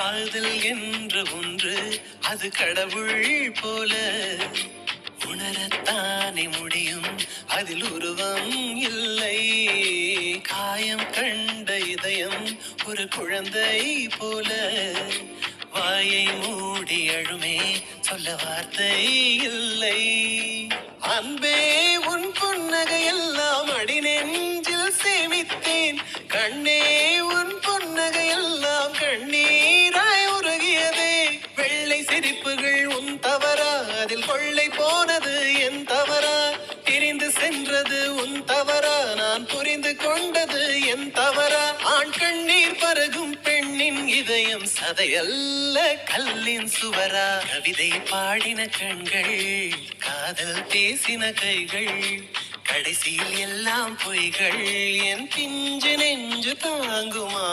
காதல் என்று ஒன்று அது கடவுள் போல உணரத்தானே முடியும் அதில் உருவம் இல்லை காயம் கண்ட இதயம் ஒரு குழந்தை போல வாயை மூடி அழுமே சொல்ல வார்த்தை இல்லை அன்பே உன் புன்னகையெல்லாம் அடி நெஞ்சில் சேமித்தேன் கண்ணே உன் புன்னகையெல்லாம் கண்ணீராய் உருகியதே வெள்ளை சிரிப்புகள் உன் தவறா அதில் கொள்ளை போனது என் தவறா பிரிந்து சென்றது உன் தவறா நான் புரிந்து கொண்டது என் தவறா ஆண் கண்ணீர் பருகும் பெண்ணின் இதயம் சதையல்ல கல்லின் சுவரா கவிதை பாடின கண்கள் காதல் பேசின கைகள் கடைசியில் எல்லாம் பொய்கள் என் பிஞ்சு நெஞ்சு தாங்குமா